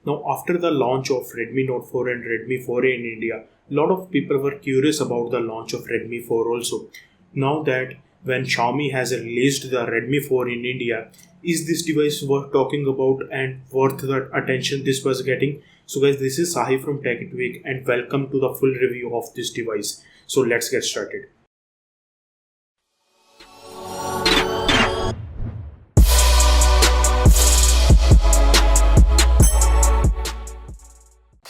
Now, after the launch of Redmi Note 4 and Redmi 4A in India, a lot of people were curious about the launch of Redmi 4 also. Now that when Xiaomi has released the Redmi 4 in India, is this device worth talking about and worth the attention this was getting? So guys, this is Sahi from TECHIE TWEAKS and welcome to the full review of this device. So let's get started.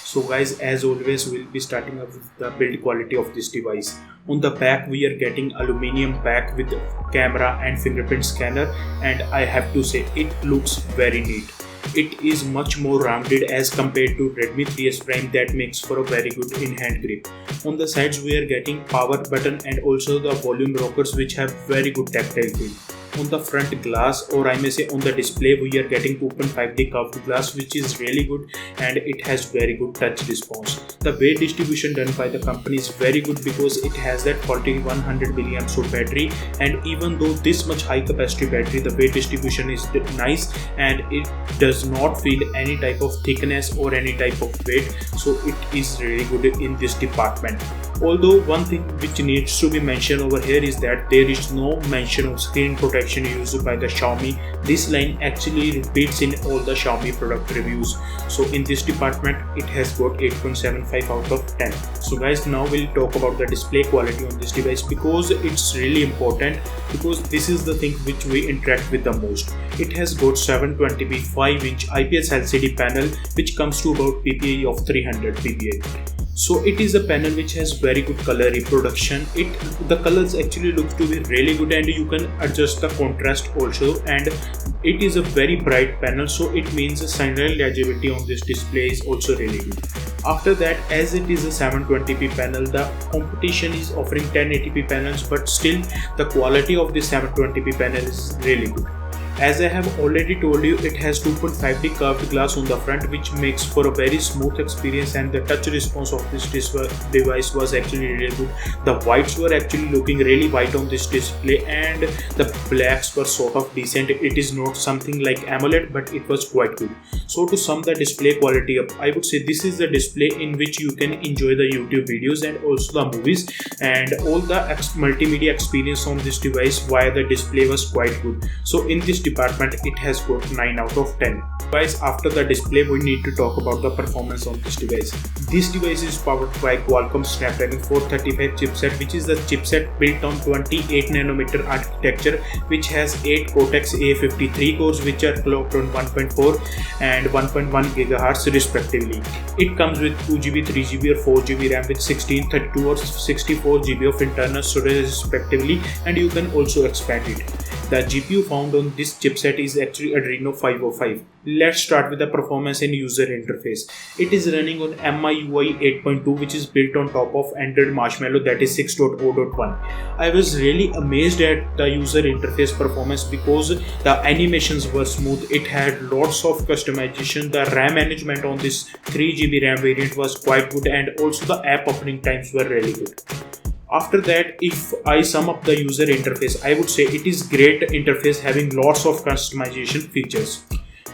So guys, as always, we'll be starting up with the build quality of this device. On the back, we are getting aluminium back with camera and fingerprint scanner, and I have to say it looks very neat. It is much more rounded as compared to Redmi 3S Prime that makes for a very good in-hand grip. On the sides, we are getting power button and also the volume rockers which have very good tactile feel. On the front glass, or I may say on the display, we are getting 2.5D curved glass which is really good and it has very good touch response. The weight distribution done by the company is very good because it has that 4100 mAh battery, and even though this much high capacity battery, the weight distribution is nice and it does not feel any type of thickness or any type of weight, so it is really good in this department. Although one thing which needs to be mentioned over here is that there is no mention of screen protection used by the Xiaomi. This line actually repeats in all the Xiaomi product reviews. So in this department, it has got 8.75 out of 10. So guys, now we'll talk about the display quality on this device because it's really important, because this is the thing which we interact with the most. It has got 720p 5-inch IPS LCD panel which comes to about PPI of 300 ppi. So it is a panel which has very good color reproduction. The colors actually look to be really good and you can adjust the contrast also, and it is a very bright panel, so it means the signal legibility on this display is also really good. After that, as it is a 720p panel, the competition is offering 1080p panels, but still the quality of this 720p panel is really good. As I have already told you, it has 2.5D curved glass on the front which makes for a very smooth experience, and the touch response of this device was actually really good. The whites were actually looking really white on this display and the blacks were sort of decent. It is not something like AMOLED, but it was quite good. So to sum the display quality up, I would say this is the display in which you can enjoy the YouTube videos and also the movies, and all the multimedia experience on this device via the display was quite good. So in this department, it has got 9 out of 10. Guys, after the display, we need to talk about the performance on this device. This device is powered by Qualcomm Snapdragon 435 chipset, which is the chipset built on 28nm architecture, which has 8 Cortex A53 cores which are clocked on 1.4 and 1.1 GHz respectively. It comes with 2GB, 3GB or 4GB RAM with 16, 32 or 64GB of internal storage respectively, and you can also expand it. The GPU found on this chipset is actually Adreno 505. Let's start with the performance and user interface. It is running on MIUI 8.2 which is built on top of Android Marshmallow, that is 6.0.1. I was really amazed at the user interface performance because the animations were smooth. It had lots of customization. The RAM management on this 3GB RAM variant was quite good, and also the app opening times were really good. After that, if I sum up the user interface, I would say it is great interface having lots of customization features.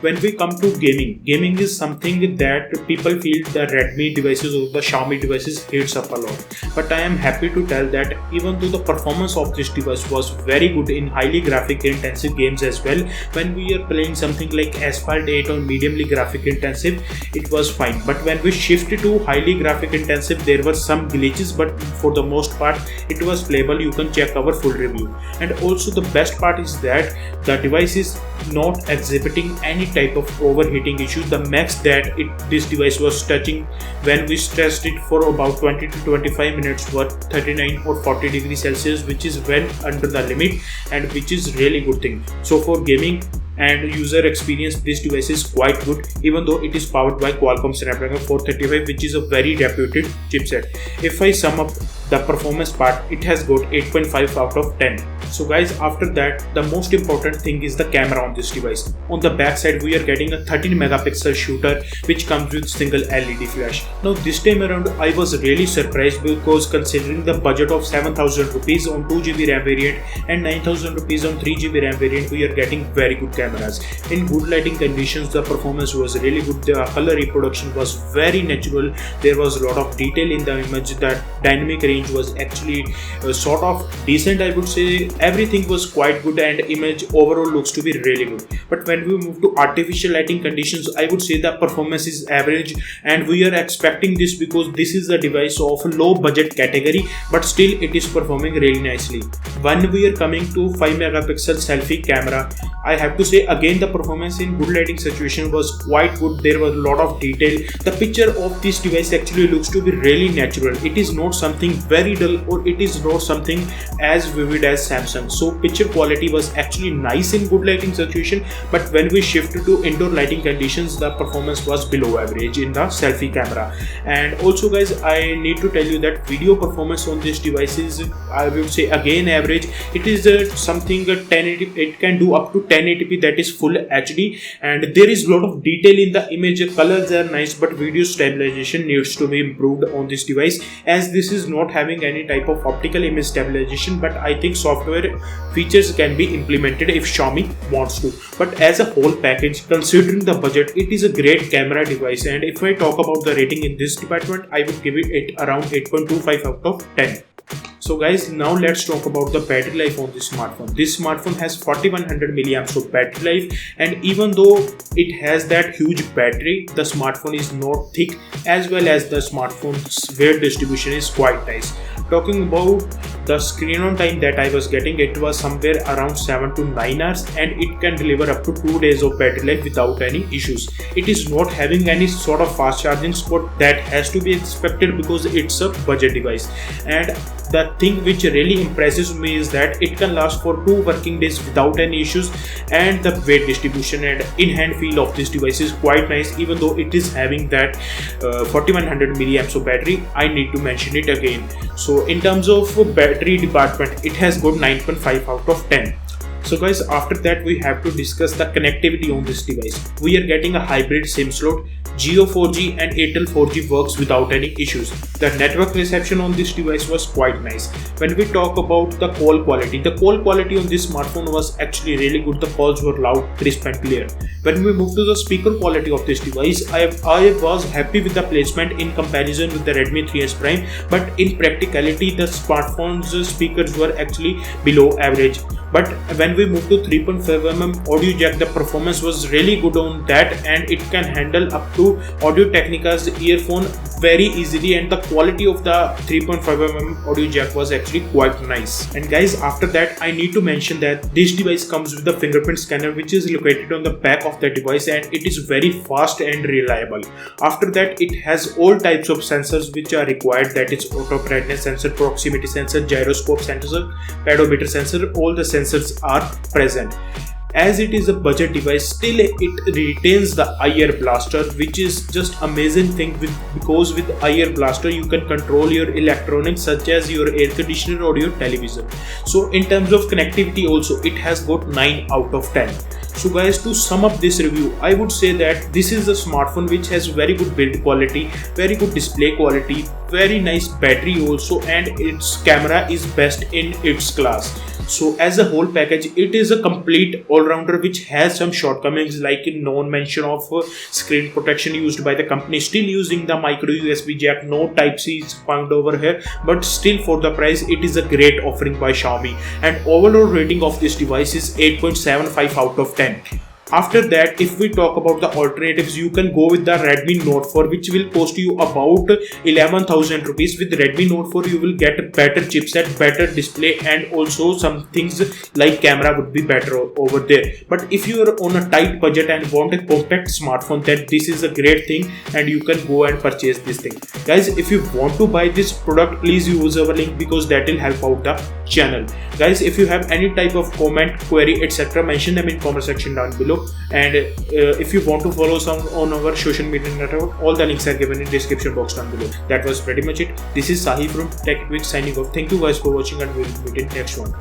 When we come to gaming is something that people feel the Redmi devices or the Xiaomi devices hits up a lot. But I am happy to tell that even though the performance of this device was very good in highly graphic intensive games as well, when we are playing something like Asphalt 8 or mediumly graphic intensive, it was fine. But when we shifted to highly graphic intensive, there were some glitches, but for the most part, it was playable. You can check our full review. And also the best part is that the device is not exhibiting any type of overheating issue. The max that this device was touching when we stressed it for about 20 to 25 minutes were 39 or 40 degrees Celsius, which is well under the limit and which is really good thing. So for gaming and user experience, this device is quite good, even though it is powered by Qualcomm Snapdragon 435, which is a very reputed chipset. If I sum up the performance part, it has got 8.5 out of 10. So guys, after that, the most important thing is the camera on this device. On the back side, we are getting a 13 megapixel shooter which comes with single LED flash. Now this time around, I was really surprised because considering the budget of 7,000 rupees on 2GB RAM variant and 9,000 rupees on 3GB RAM variant, we are getting very good cameras. In good lighting conditions, the performance was really good. The color reproduction was very natural. There was a lot of detail in the image. That dynamic range was actually sort of decent, I would say. Everything was quite good and image overall looks to be really good. But when we move to artificial lighting conditions, I would say the performance is average, and we are expecting this because this is a device of low budget category, but still it is performing really nicely. When we are coming to 5 megapixel selfie camera, I have to say again the performance in good lighting situation was quite good. There was a lot of detail. The picture of this device actually looks to be really natural. It is not something very dull, or it is not something as vivid as Samsung. So picture quality was actually nice in good lighting situation, but when we shifted to indoor lighting conditions, the performance was below average in the selfie camera. And also guys, I need to tell you that video performance on this device is, I would say again, average. It is something 1080, it can do up to 1080p, that is full HD, and there is a lot of detail in the image. Colors are nice, but video stabilization needs to be improved on this device, as this is not having any type of optical image stabilization, but I think software features can be implemented if Xiaomi wants to. But as a whole package, considering the budget, it is a great camera device, and if I talk about the rating in this department, I would give it around 8.25 out of 10. So guys, now let's talk about the battery life on this smartphone. This smartphone has 4100 milliamps of battery life, and even though it has that huge battery, the smartphone is not thick, as well as the smartphone's weight distribution is quite nice. Talking about the screen on time that I was getting, it was somewhere around 7 to 9 hours, and it can deliver up to 2 days of battery life without any issues. It is not having any sort of fast charging spot, that has to be expected because it's a budget device. And the thing which really impresses me is that it can last for 2 working days without any issues, and the weight distribution and in-hand feel of this device is quite nice. Even though it is having that 4100 milliamps of battery, I need to mention it again. So in terms of battery department, it has got 9.5 out of 10. So guys, after that we have to discuss the connectivity on this device. We are getting a hybrid SIM slot. Jio 4G and Airtel 4G works without any issues. The network reception on this device was quite nice. When we talk about the call quality on this smartphone was actually really good. The calls were loud, crisp and clear. When we move to the speaker quality of this device, I was happy with the placement in comparison with the Redmi 3S Prime, but in practicality the smartphone's speakers were actually below average. But when we move to 3.5mm audio jack, the performance was really good on that, and it can handle up to Audio Technica's earphone very easily, and the quality of the 3.5mm audio jack was actually quite nice. And guys, after that I need to mention that this device comes with the fingerprint scanner, which is located on the back of the device, and it is very fast and reliable. After that, it has all types of sensors which are required, that is auto brightness sensor, proximity sensor, gyroscope sensor, pedometer sensor. All the sensors are present. As it is a budget device, still it retains the IR blaster, which is just amazing thing because with IR blaster you can control your electronics such as your air conditioner or your television. So in terms of connectivity also, it has got 9 out of 10. So guys, to sum up this review, I would say that this is a smartphone which has very good build quality, very good display quality, very nice battery also, and its camera is best in its class. So as a whole package, it is a complete all-rounder which has some shortcomings like non-mention of screen protection used by the company, still using the micro USB jack, no Type-C is found over here, but still for the price it is a great offering by Xiaomi, and overall rating of this device is 8.75 out of 10. After that, if we talk about the alternatives, you can go with the Redmi Note 4, which will cost you about 11,000 rupees. With Redmi Note 4, you will get better chipset, better display, and also some things like camera would be better over there. But if you are on a tight budget and want a compact smartphone, then this is a great thing and you can go and purchase this thing. Guys, if you want to buy this product, please use our link because that will help out the channel. Guys, if you have any type of comment, query, etc., mention them in comment section down below. video. And if you want to follow some on our social media network, all the links are given in description box down below. That was pretty much it. This is Sahi from TECHIE TWEAKS signing off. Thank you guys for watching, and we'll meet in next one.